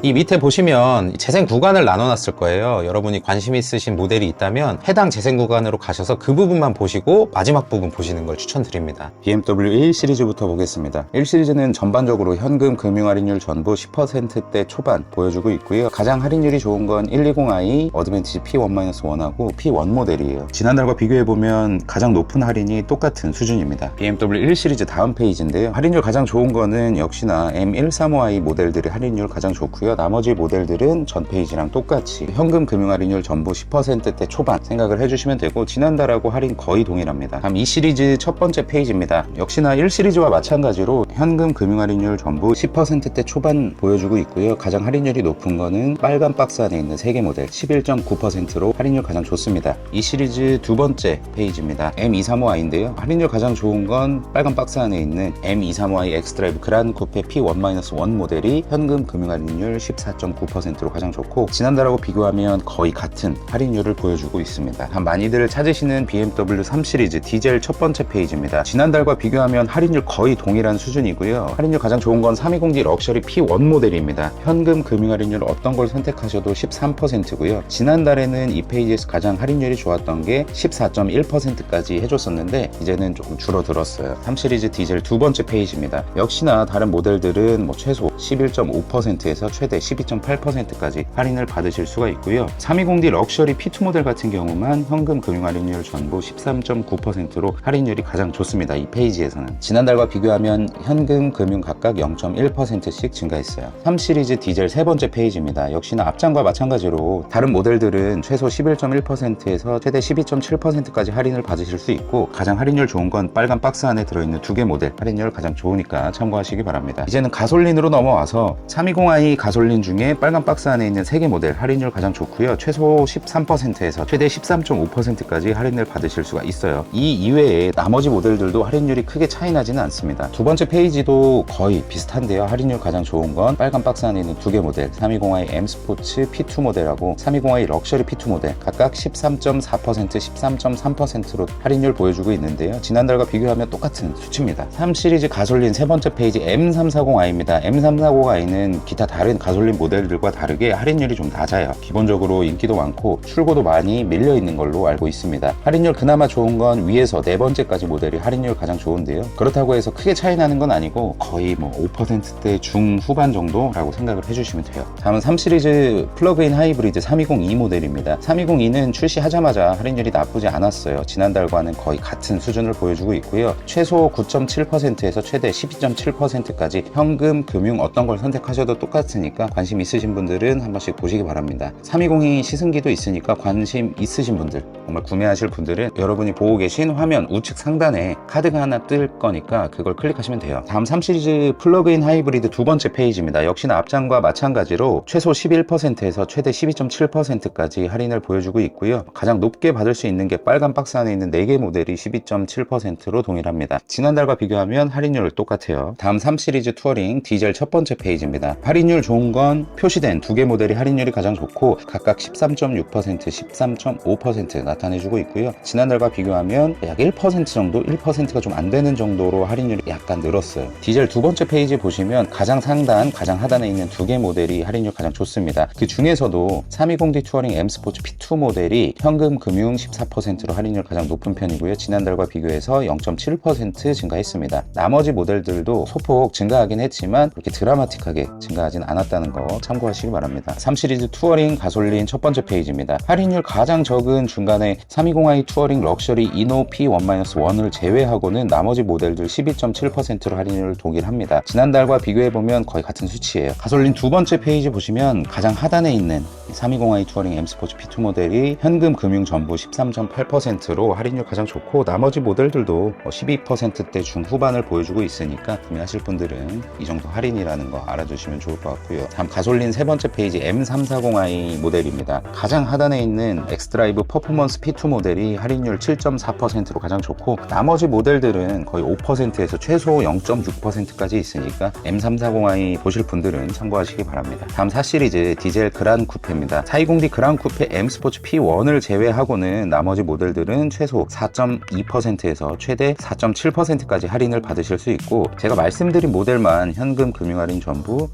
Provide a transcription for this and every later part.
이 밑에 보시면 재생 구간을 나눠놨을 거예요. 여러분이 관심 있으신 모델이 있다면 해당 재생 구간으로 가셔서 그 부분만 보시고 마지막 부분 보시는 걸 추천드립니다. BMW 1 시리즈부터 보겠습니다. 1 시리즈는 전반적으로 현금 금융 할인율 전부 10%대 초반 보여주고 있고요. 가장 할인율이 좋은 건 120i 어드밴티지 P1-1하고 P1 모델이에요. 지난달과 비교해보면 가장 높은 할인이 똑같은 수준입니다. BMW 1 시리즈 다음 페이지인데요. 할인율 가장 좋은 거는 역시나 M135i 모델들의 할인율 가장 좋고요. 나머지 모델들은 전 페이지랑 똑같이 현금 금융 할인율 전부 10%대 초반 생각을 해주시면 되고, 지난달하고 할인 거의 동일합니다. 다음 2 시리즈 첫 번째 페이지입니다. 역시나 1 시리즈와 마찬가지로 현금 금융 할인율 전부 10%대 초반 보여주고 있고요. 가장 할인율이 높은 거는 빨간 박스 안에 있는 3개 모델 11.9%로 할인율 가장 좋습니다. 이 시리즈 두 번째 페이지입니다. M235i인데요. 할인율 가장 좋은 건 빨간 박스 안에 있는 M235i 엑스드라이브 그란 쿠페 P1-1 모델이 현금 금융 할인율 14.9%로 가장 좋고, 지난달하고 비교하면 거의 같은 할인율을 보여주고 있습니다. 다음 많이들 찾으시는 BMW 3 시리즈 디젤 첫 번째 페이지입니다. 지난달과 비교하면 할인율 거의 동일한 수준이고요. 할인율 가장 좋은 건 320D 럭셔리 P1 모델입니다. 현금 금융 할인율 어떤 걸 선택하셔도 13%고요. 지난달에는 이 페이지에서 가장 할인율이 좋았던 게 14.1%까지 해줬었는데 이제는 조금 줄어들었어요. 3 시리즈 디젤 두 번째 페이지입니다. 역시나 다른 모델들은 최소 11.5%에서 최대 12.8%까지 할인을 받으실 수가 있고요. 320D 럭셔리 P2 모델 같은 경우만 현금 금융 할인율 전부 13.9%로 할인율이 가장 좋습니다. 이 페이지에서는 지난달과 비교하면 현금 금융 각각 0.1%씩 증가했어요. 3 시리즈 디젤 세 번째 페이지입니다. 역시나 앞장과 마찬가지로 다른 모델들은 최소 11.1%에서 최대 12.7%까지 할인을 받으실 수 있고, 가장 할인율 좋은 건 빨간 박스 안에 들어있는 2개 모델 할인율 가장 좋으니까 참고하시기 바랍니다. 이제는 가솔린으로 넘어와서 320i 가솔린 중에 빨간 박스 안에 있는 3개 모델 할인율 가장 좋고요. 최소 13%에서 최대 13.5%까지 할인을 받으실 수가 있어요. 이 이외에 나머지 모델들도 할인율이 크게 차이 나지는 않습니다. 두 번째 페이지도 거의 비슷한데요. 할인율 가장 좋은 건 빨간 박스 안에 있는 2개 모델 320i M 스포츠 P2 모델하고 320i 럭셔리 P2 모델 각각 13.4%, 13.3%로 할인율 보여주고 있는데요. 지난달과 비교하면 똑같은 수치입니다. 3 시리즈 가솔린 세 번째 페이지 M340i입니다. M340i는 기타 다른 가솔린 모델들과 다르게 할인율이 좀 낮아요. 기본적으로 인기도 많고 출고도 많이 밀려 있는 걸로 알고 있습니다. 할인율 그나마 좋은 건 위에서 네 번째까지 모델이 할인율 가장 좋은데요. 그렇다고 해서 크게 차이 나는 건 아니고 거의 5%대 중후반 정도라고 생각을 해주시면 돼요. 다음은 3 시리즈 플러그인 하이브리드 320e 모델입니다. 320e는 출시하자마자 할인율이 나쁘지 않았어요. 지난달과는 거의 같은 수준을 보여주고 있고요. 최소 9.7%에서 최대 12.7%까지 현금, 금융 어떤 걸 선택하셔도 똑같으니까 관심 있으신 분들은 한 번씩 보시기 바랍니다. 320이 시승기도 있으니까 관심 있으신 분들, 정말 구매하실 분들은 여러분이 보고 계신 화면 우측 상단에 카드가 하나 뜰 거니까 그걸 클릭하시면 돼요. 다음 3 시리즈 플러그인 하이브리드 두 번째 페이지입니다. 역시나 앞장과 마찬가지로 최소 11%에서 최대 12.7%까지 할인을 보여주고 있고요. 가장 높게 받을 수 있는 게 빨간 박스 안에 있는 4개 모델이 12.7%로 동일합니다. 지난달과 비교하면 할인율 똑같아요. 다음 3 시리즈 투어링 디젤 첫 번째 페이지입니다. 할인율 좋은 건 표시된 2개 모델이 할인율이 가장 좋고 각각 13.6%, 13.5% 나타내주고 있고요. 지난달과 비교하면 약 1% 정도, 1%가 좀 안 되는 정도로 할인율이 약간 늘었어요. 디젤 두 번째 페이지 보시면 가장 상단, 가장 하단에 있는 2개 모델이 할인율 가장 좋습니다. 그 중에서도 320D 투어링 M 스포츠 P2 모델이 현금 금융 14%로 할인율 가장 높은 편이고요. 지난달과 비교해서 0.7% 증가했습니다. 나머지 모델들도 소폭 증가하긴 했지만 그렇게 드라마틱하게 증가하진 않았다는 거 참고하시기 바랍니다. 3 시리즈 투어링 가솔린 첫 번째 페이지입니다. 할인율 가장 적은 중간에 320i 투어링 럭셔리 이노 P1-1을 제외하고는 나머지 모델들 12.7%로 할인율 동일합니다. 지난달과 비교해보면 거의 같은 수치예요. 가솔린 두 번째 페이지 보시면 가장 하단에 있는 320i 투어링 M 스포츠 P2 모델이 현금 금융 전부 13.8%로 할인율 가장 좋고, 나머지 모델들도 12%대 중후반을 보여주고 있으니까 구매하실 분들은 이 정도 할인이라는 거 알아두시면 좋을 것 같고요. 다음 가솔린 세 번째 페이지 M340i 모델입니다. 가장 하단에 있는 엑스드라이브 퍼포먼스 P2 모델이 할인율 7.4%로 가장 좋고, 나머지 모델들은 거의 5%에서 최소 0.6%까지 있으니까 M340i 보실 분들은 참고하시기 바랍니다. 다음 4 시리즈 디젤 그란 쿠페입니다. 420D 그란 쿠페 M 스포츠 P1을 제외하고는 나머지 모델들은 최소 4.2%에서 최대 4.7%까지 할인을 받으실 수 있고, 제가 말씀드린 모델만 현금 금융 할인 전부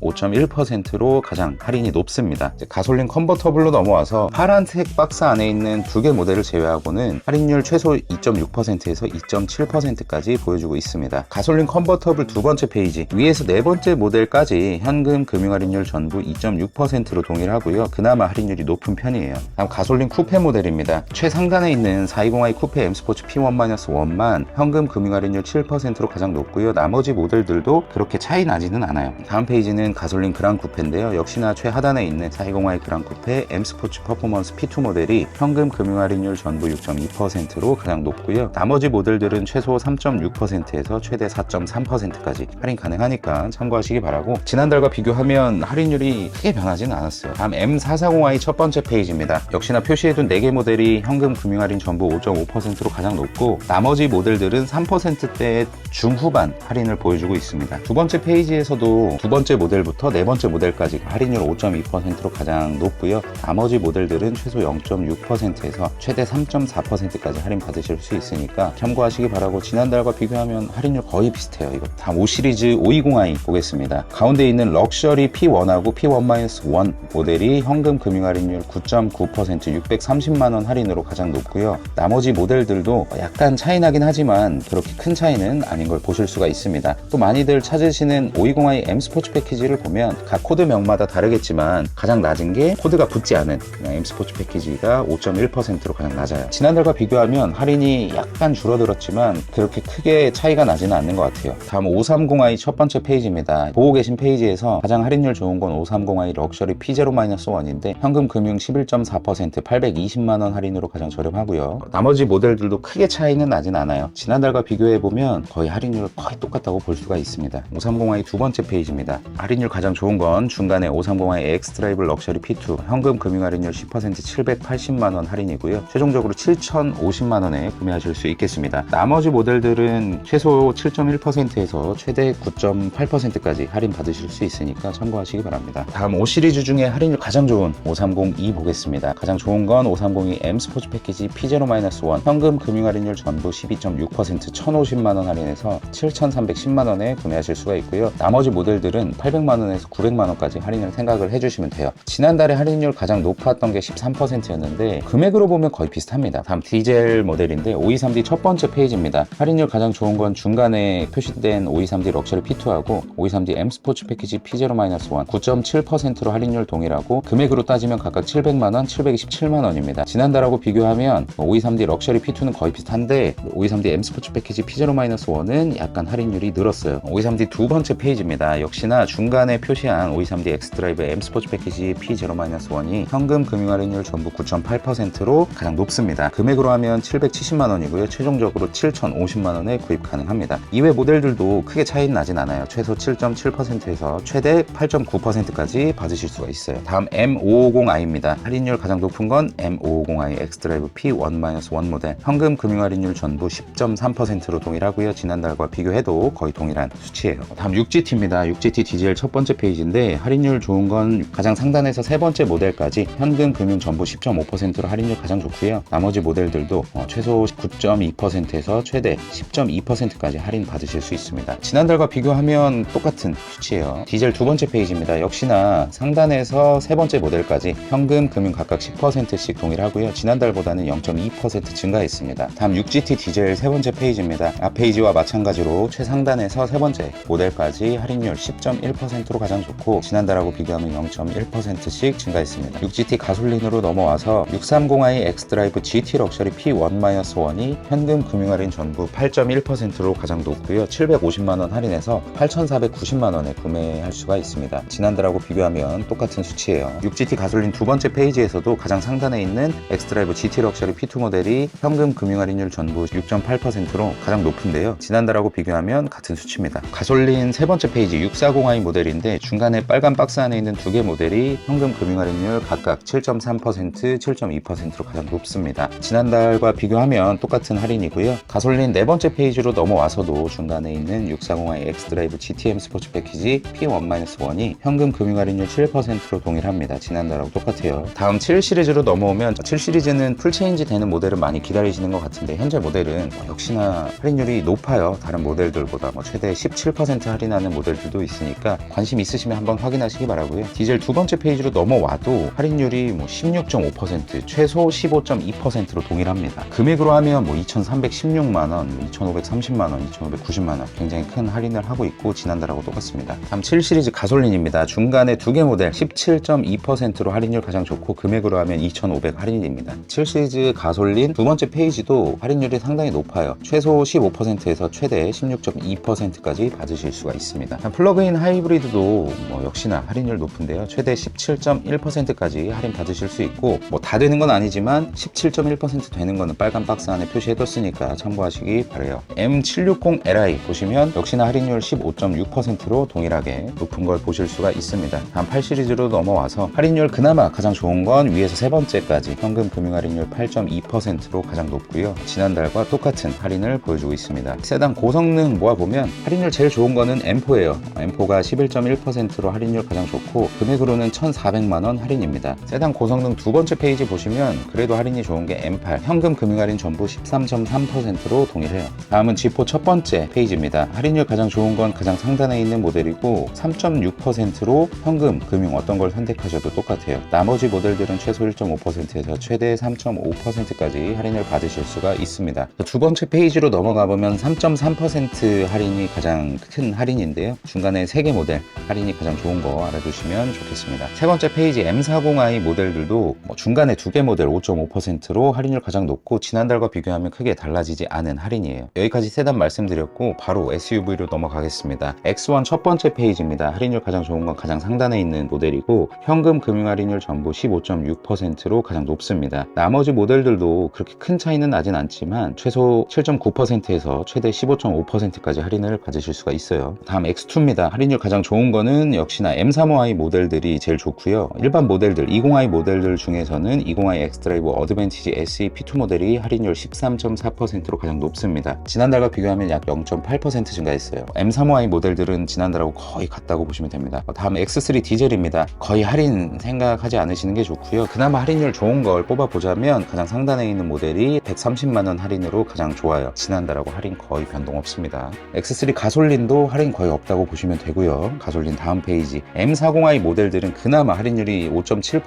10%로 가장 할인이 높습니다. 이제 가솔린 컨버터블로 넘어와서 파란색 박스 안에 있는 두 개 모델을 제외하고는 할인율 최소 2.6%에서 2.7%까지 보여주고 있습니다. 가솔린 컨버터블 두 번째 페이지 위에서 네 번째 모델까지 현금 금융 할인율 전부 2.6%로 동일하고요. 그나마 할인율이 높은 편이에요. 다음 가솔린 쿠페 모델입니다. 최상단에 있는 420i 쿠페 M 스포츠 P1-1만 현금 금융 할인율 7%로 가장 높고요. 나머지 모델들도 그렇게 차이 나지는 않아요. 다음 페이지는 가솔린 그랑 쿠페인데요. 역시나 최하단에 있는 420i 그랑 쿠페 M 스포츠 퍼포먼스 P2 모델이 현금 금융 할인율 전부 6.2%로 가장 높고요. 나머지 모델들은 최소 3.6%에서 최대 4.3%까지 할인 가능하니까 참고하시기 바라고, 지난달과 비교하면 할인율이 크게 변하지는 않았어요. 다음 M440i 첫 번째 페이지입니다. 역시나 표시해둔 4개 모델이 현금 금융 할인 전부 5.5%로 가장 높고, 나머지 모델들은 3%대의 중후반 할인을 보여주고 있습니다. 두 번째 페이지에서도 두 번째 모델부터 네 번째 모델까지 할인율 5.2%로 가장 높고요. 나머지 모델들은 최소 0.6%에서 최대 3.4%까지 할인 받으실 수 있으니까 참고하시기 바라고, 지난달과 비교하면 할인율 거의 비슷해요. 이거 다음 5 시리즈 520i 보겠습니다. 가운데 있는 럭셔리 P1하고 P1-1 모델이 현금 금융 할인율 9.9% 630만원 할인으로 가장 높고요. 나머지 모델들도 약간 차이 나긴 하지만 그렇게 큰 차이는 아닌 걸 보실 수가 있습니다. 또 많이들 찾으시는 520i M 스포츠 패키지를 보면 각 코드명마다 다르겠지만 가장 낮은 게 코드가 붙지 않은 그냥 M 스포츠 패키지가 5.1%로 가장 낮아요. 지난달과 비교하면 할인이 약간 줄어들었지만 그렇게 크게 차이가 나지는 않는 것 같아요. 다음 530i 첫 번째 페이지입니다. 보고 계신 페이지에서 가장 할인율 좋은 건 530i 럭셔리 P0-1인데 현금 금융 11.4% 820만원 할인으로 가장 저렴하고요. 나머지 모델들도 크게 차이는 나진 않아요. 지난달과 비교해보면 거의 할인율 거의 똑같다고 볼 수가 있습니다. 530i 두 번째 페이지입니다. 할인율 가장 좋은 건 중간에 530i 엑스드라이브 럭셔리 P2 현금 금융 할인율 10% 780만원 할인이고요. 최종적으로 7,050만원에 구매하실 수 있겠습니다. 나머지 모델들은 최소 7.1%에서 최대 9.8%까지 할인 받으실 수 있으니까 참고하시기 바랍니다. 다음 5 시리즈 중에 할인율 가장 좋은 530e 보겠습니다. 가장 좋은 건 530e M 스포츠 패키지 P0-1 현금 금융 할인율 전부 12.6% 1,050만원 할인해서 7,310만원에 구매하실 수가 있고요. 나머지 모델들은 800만원에서 900만원까지 할인을 생각을 해주시면 돼요. 지난달에 할인율 가장 높았던 게 13%였는데 금액으로 보면 거의 비슷합니다. 다음 디젤 모델인데 523D 첫 번째 페이지입니다. 할인율 가장 좋은 건 중간에 표시된 523D 럭셔리 P2하고 523D M 스포츠 패키지 P0-1 9.7%로 할인율 동일하고 금액으로 따지면 각각 700만원, 727만원입니다. 지난달하고 비교하면 523D 럭셔리 P2는 거의 비슷한데 523D M 스포츠 패키지 P0-1은 약간 할인율이 늘었어요. 523D 두 번째 페이지입니다. 역시나 중간에 표시한 523D 엑스드라이브 M 스포츠 패키지 P0-1이 현금 금융 할인율 전부 9.8%로 가장 높습니다. 금액으로 하면 770만원이고요. 최종적으로 7,050만원에 구입 가능합니다. 이외 모델들도 크게 차이는 나진 않아요. 최소 7.7%에서 최대 8.9%까지 받으실 수가 있어요. 다음 M550i입니다. 할인율 가장 높은 건 M550i 엑스드라이브 P1-1 모델 현금 금융 할인율 전부 10.3%로 동일하고요. 지난달과 비교해도 거의 동일한 수치예요. 다음 6GT입니다. 6GT 디젤 첫 번째 페이지인데 할인율 좋은 건 가장 상단에서 세 번째 모델까지 현금 금융 전부 10.5%로 할인율 가장 좋고요. 나머지 모델들도 최소 9.2%에서 최대 10.2%까지 할인 받으실 수 있습니다. 지난달과 비교하면 똑같은 수치예요. 디젤 두 번째 페이지입니다. 역시나 상단에서 세 번째 모델까지 현금 금융 각각 10%씩 동일하고요. 지난달보다는 0.2% 증가했습니다. 다음 6GT 디젤 세 번째 페이지입니다. 앞 페이지와 마찬가지로 최상단에서 세 번째 모델까지 할인율 10.1%로 가장 좋고 지난달하고 비교하면 0.1%씩 증가했습니다. 6GT 가솔린으로 넘어와서 630i 엑스드라이브 GT 럭셔리 P1-1이 현금 금융 할인 전부 8.1%로 가장 높고요. 750만원 할인해서 8,490만원에 구매할 수가 있습니다. 지난달하고 비교하면 똑같은 수치예요. 6GT 가솔린 두 번째 페이지에서도 가장 상단에 있는 엑스드라이브 GT 럭셔리 P2 모델이 현금 금융 할인율 전부 6.8%로 가장 높은데요. 지난달하고 비교하면 같은 수치입니다. 가솔린 세 번째 페이지 640i 모델인데 중간에 빨간 박스 안에 있는 두 개 모델이 현금 금융 할인율 각각 7.3%, 7.2%로 가장 높습니다. 지난달과 비교하면 똑같은 할인이고요. 가솔린 네 번째 페이지로 넘어와서도 중간에 있는 640i 엑스드라이브 GTM 스포츠 패키지 P1-1이 현금 금융 할인율 7%로 동일합니다. 지난달하고 똑같아요. 다음 7 시리즈로 넘어오면 7 시리즈는 풀체인지 되는 모델을 많이 기다리시는 것 같은데 현재 모델은 역시나 할인율이 높아요. 다른 모델들보다 최대 17% 할인하는 모델들도 있으니까 관심 있으시면 한번 확인하시기 바라고요. 디젤 두 번째 페이지로 넘어와도 할인율이 16.5%, 최소 15.2%로 동일합니다. 금액으로 하면 2,316만원, 2,530만원, 2,590만원 굉장히 큰 할인을 하고 있고 지난달하고 똑같습니다. 다음 7 시리즈 가솔린입니다. 중간에 두 개 모델 17.2%로 할인율 가장 좋고 금액으로 하면 2,500 할인입니다. 7 시리즈 가솔린 두 번째 페이지도 할인율이 상당히 높아요. 최소 15%에서 최대 16.2%까지 받으실 수가 있습니다. 플러그인 하이브리드도 역시나 할인율 높은데요. 최대 17.1%까지 할인 받으실 수 있고 다 되는 건 아니지만 17.1% 되는 거는 빨간 박스 안에 표시해뒀으니까 참고하시기 바래요. M760Li 보시면 역시나 할인율 15.6%로 동일하게 높은 걸 보실 수가 있습니다. 다음 8 시리즈로 넘어와서 할인율 그나마 가장 좋은 건 위에서 세 번째까지 현금 금융 할인율 8.2%로 가장 높고요. 지난달과 똑같은 할인을 보여주고 있습니다. 세단 고성능 모아보면 할인율 제일 좋은 거는 M4예요. M4가 11.1%로 할인율 가장 좋고 금액으로는 1,400만원 할인입니다. 세단 고성능 두 번째 페이지 보시면 그래도 할인이 좋은 게 M8 현금 금융 할인 전부 13.3%로 동일해요. 다음은 G4 첫 번째 페이지입니다. 할인율 가장 좋은 건 가장 상단에 있는 모델이고 3.6%로 현금 금융 어떤 걸 선택하셔도 똑같아요. 나머지 모델들은 최소 1.5%에서 최대 3.5%까지 할인을 받으실 수가 있습니다. 두 번째 페이지로 넘어가 보면 3.3% 할인이 가장 큰 할인인데요. 중간에 3개 모델 할인이 가장 좋은 거 알아두시면 좋겠습니다. 세 번째 페이지 M40i 모델들도 중간에 2개 모델 5.5%로 할인율 가장 높고 지난달과 비교하면 크게 달라지지 않은 할인이에요. 여기까지 세단 말씀드렸고 바로 SUV로 넘어가겠습니다. X1 첫 번째 페이지입니다. 할인율 가장 좋은 건 가장 상단에 있는 모델이고 현금 금융 할인율 전부 15.6%로 가장 높습니다. 나머지 모델들도 그렇게 큰 차이는 나진 않지만 최소 7.9%에서 최대 15.5%까지 할인을 받으실 수가 있어요. 다음 X2입니다. 할인율 가장 좋은 거는 역시나 M35i 모델들이 제일 좋고요. 일반 모델들 20i 모델들 중에서는 20i 엑스드라이브 어드밴티지 SE P2 모델이 할인율 13.4%로 가장 높습니다. 지난달과 비교하면 약 0.8% 증가했어요. M35i 모델들은 지난달하고 거의 같다고 보시면 됩니다. 다음 X3 디젤입니다. 거의 할인 생각하지 않으시는 게 좋고요. 그나마 할인율 좋은 걸 뽑아보자면 가장 상단에 있는 모델이 130만원 할인으로 가장 좋아요. 지난달하고 할인 거의 변동 없습니다. X3 가솔린도 할인 거의 없다고 보시면 되고요. 가솔린 다음 페이지 M40i 모델들은 그나마 할인율이 5.7%,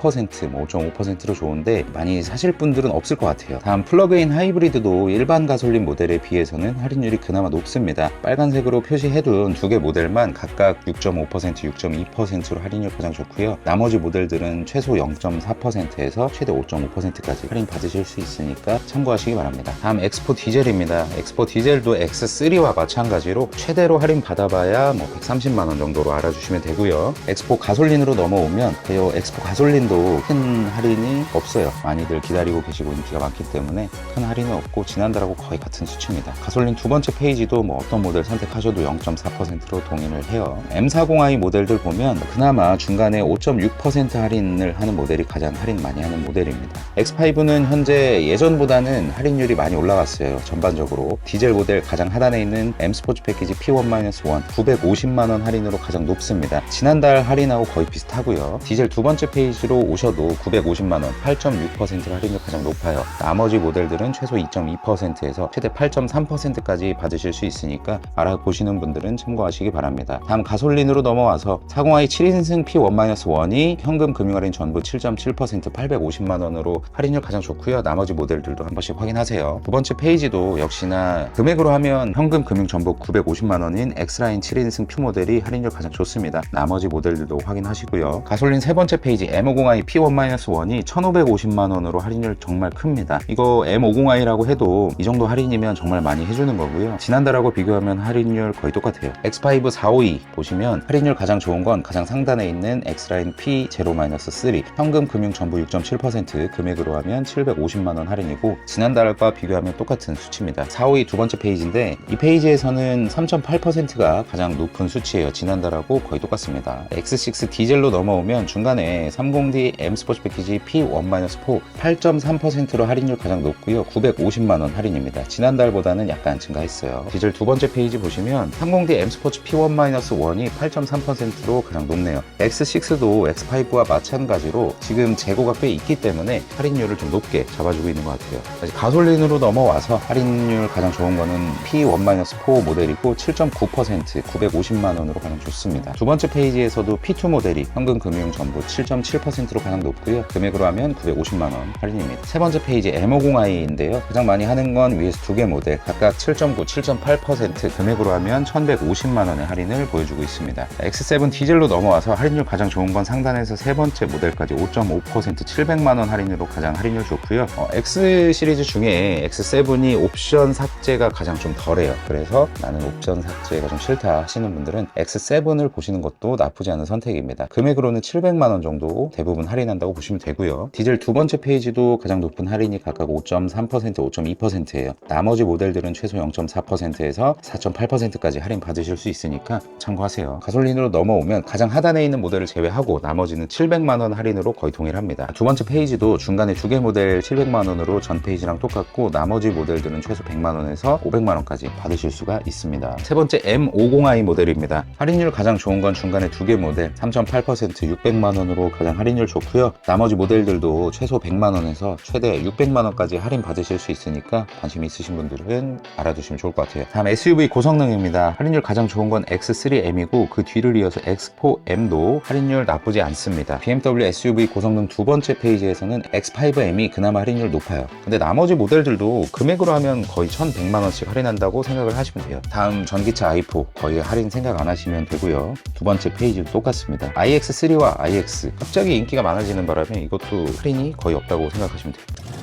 5.5%로 좋은데 많이 사실 분들은 없을 것 같아요. 다음 플러그인 하이브리드도 일반 가솔린 모델에 비해서는 할인율이 그나마 높습니다. 빨간색으로 표시해둔 두 개 모델만 각각 6.5%, 6.2%로 할인율 가장 좋고요. 나머지 모델들은 최소 0.4%에서 최대 5.5%까지 할인 받으실 수 있으니까 참고하시기 바랍니다. 다음 X4 디젤입니다. X4 디젤도 X3와 마찬가지로 최대로 할인 받아봐야 130만원 정도로 알아주시면 되고요. X4 가솔린으로 넘어오면 X4 가솔린도 큰 할인이 없어요. 많이들 기다리고 계시고 인기가 많기 때문에 큰 할인은 없고 지난달하고 거의 같은 수치입니다. 가솔린 두 번째 페이지도 어떤 모델 선택하셔도 0.4%로 동일을 해요. M40i 모델들 보면 그나마 중간에 5.6% 할인을 하는 모델이 가장 할인 많이 하는 모델입니다. X5는 현재 예전보다는 할인율이 많이 올라갔어요. 전반적으로 디젤 모델 가장 하단에 있는 M 스포츠 패키지 P1-1 950만원 할인으로 가장 높습니다. 지난달 할인하고 거의 비슷하고요. 디젤 두 번째 페이지로 오셔도 950만원 8.6% 할인율 가장 높아요. 나머지 모델들은 최소 2.2%에서 최대 8.3%까지 받으실 수 있으니까 알아보시는 분들은 참고하시기 바랍니다. 다음 가솔린으로 넘어와서 40i 7인승 P1-1이 현금 금융 할인 전부 7.7% 850만원으로 할인율 가장 좋고요. 나머지 모델들도 한 번씩 확인하세요. 두 번째 페이지도 역시나 금액으로 하면 현금 금융 전부 950만원인 X라인 7인승 Q 모델이 할인율 가장 좋습니다. 나머지 모델들도 확인하시고요. 가솔린 세 번째 페이지 M50i P1-1이 1,550만원으로 할인율 정말 큽니다. 이거 M50i라고 해도 이 정도 할인이면 정말 많이 해주는 거고요. 지난달하고 비교하면 할인율 거의 똑같아요. X5 452 보시면 할인율 가장 좋은 건 가장 상단에 있는 X라인 P0-3 현금 금융 전부 6.7% 금액으로 하면 750만원 할인이고 지난달과 비교하면 똑같은 수치입니다. 452 두 번째 페이지인데 이 페이지에서는 3.8%가 가장 높은 수치예요. 지난달하고 거의 똑같습니다. X6 디젤로 넘어오면 중간에 30D M 스포츠 패키지 P1-4 8.3%로 할인율 가장 높고요. 950만원 할인입니다. 지난달보다는 약간 증가했어요. 디젤 두 번째 페이지 보시면 30D M 스포츠 P1-1이 8.3%로 가장 높네요. X6도 X5와 마찬가지로 지금 재고가 꽤 있기 때문에 할인율을 좀 높게 잡아주고 있는 것 같아요. 가솔린으로 넘어와서 할인율 가장 좋은 거는 P1-4 모델이고 7.9% 950만원으로 가장 좋습니다. 두 번째 번째 페이지에서도 P2 모델이 현금 금융 전부 7.7%로 가장 높고요. 금액으로 하면 950만 원 할인입니다. 세 번째 페이지 M50i인데요. 가장 많이 하는 건 위에서 두 개 모델 각각 7.9, 7.8% 금액으로 하면 1,150만 원의 할인을 보여주고 있습니다. X7 디젤로 넘어와서 할인율 가장 좋은 건 상단에서 세 번째 모델까지 5.5% 700만 원 할인으로 가장 할인율 좋고요. X 시리즈 중에 X7이 옵션 삭제가 가장 좀 덜해요. 그래서 나는 옵션 삭제가 좀 싫다 하시는 분들은 X7을 보시는 것도 나쁘지 않은 선택입니다. 금액으로는 700만 원 정도 대부분 할인한다고 보시면 되고요. 디젤 두 번째 페이지도 가장 높은 할인이 각각 5.3%, 5.2%예요. 나머지 모델들은 최소 0.4%에서 4.8%까지 할인 받으실 수 있으니까 참고하세요. 가솔린으로 넘어오면 가장 하단에 있는 모델을 제외하고 나머지는 700만 원 할인으로 거의 동일합니다. 두 번째 페이지도 중간에 두 개 모델 700만 원으로 전 페이지랑 똑같고 나머지 모델들은 최소 100만 원에서 500만 원까지 받으실 수가 있습니다. 세 번째 M50i 모델입니다. 할인율 가장 좋은 건 중간에 두 개 모델 3.8% 600만 원으로 가장 할인율 좋고요. 나머지 모델들도 최소 100만 원에서 최대 600만 원까지 할인 받으실 수 있으니까 관심 있으신 분들은 알아두시면 좋을 것 같아요. 다음 SUV 고성능입니다. 할인율 가장 좋은 건 X3M이고 그 뒤를 이어서 X4M도 할인율 나쁘지 않습니다. BMW SUV 고성능 두 번째 페이지에서는 X5M이 그나마 할인율 높아요. 근데 나머지 모델들도 금액으로 하면 거의 1,100만 원씩 할인한다고 생각을 하시면 돼요. 다음 전기차 i4 거의 할인 생각 안 하시면 되고요. 두 번째 페이지도 똑같습니다. iX3와 iX 갑자기 인기가 많아지는 바람에 이것도 할인이 거의 없다고 생각하시면 돼요.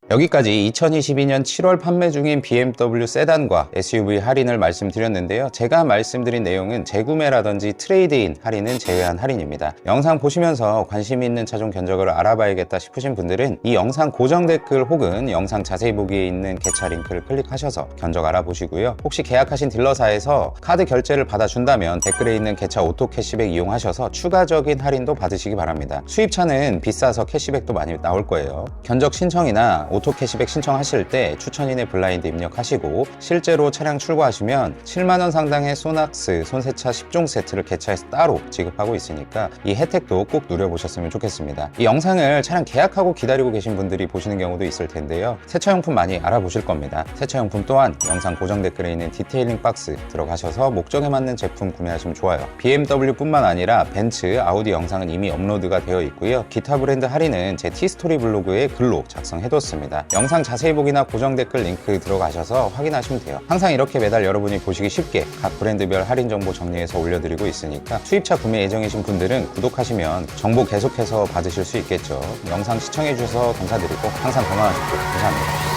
여기까지 2022년 7월 판매 중인 BMW 세단과 SUV 할인을 말씀드렸는데요. 제가 말씀드린 내용은 재구매라든지 트레이드인 할인은 제외한 할인입니다. 영상 보시면서 관심 있는 차종 견적을 알아봐야겠다 싶으신 분들은 이 영상 고정 댓글 혹은 영상 자세히 보기에 있는 개차 링크를 클릭하셔서 견적 알아보시고요. 혹시 계약하신 딜러사에서 카드 결제를 받아준다면 댓글에 있는 개차 오토 캐시백 이용하셔서 추가적인 할인도 받으시기 바랍니다. 수입차는 비싸서 캐시백도 많이 나올 거예요. 견적 신청이나 오토 캐시백 신청하실 때 추천인의 블라인드 입력하시고 실제로 차량 출고하시면 7만원 상당의 소낙스 손세차 10종 세트를 개차해서 따로 지급하고 있으니까 이 혜택도 꼭 누려보셨으면 좋겠습니다. 이 영상을 차량 계약하고 기다리고 계신 분들이 보시는 경우도 있을 텐데요. 세차용품 많이 알아보실 겁니다. 세차용품 또한 영상 고정 댓글에 있는 디테일링 박스 들어가셔서 목적에 맞는 제품 구매하시면 좋아요. BMW 뿐만 아니라 벤츠, 아우디 영상은 이미 업로드가 되어 있고요. 기타 브랜드 할인은 제 티스토리 블로그에 글로 작성해뒀습니다. 영상 자세히 보기나 고정 댓글 링크 들어가셔서 확인하시면 돼요. 항상 이렇게 매달 여러분이 보시기 쉽게 각 브랜드별 할인 정보 정리해서 올려드리고 있으니까 수입차 구매 예정이신 분들은 구독하시면 정보 계속해서 받으실 수 있겠죠. 영상 시청해주셔서 감사드리고 항상 건강하십시오. 감사합니다.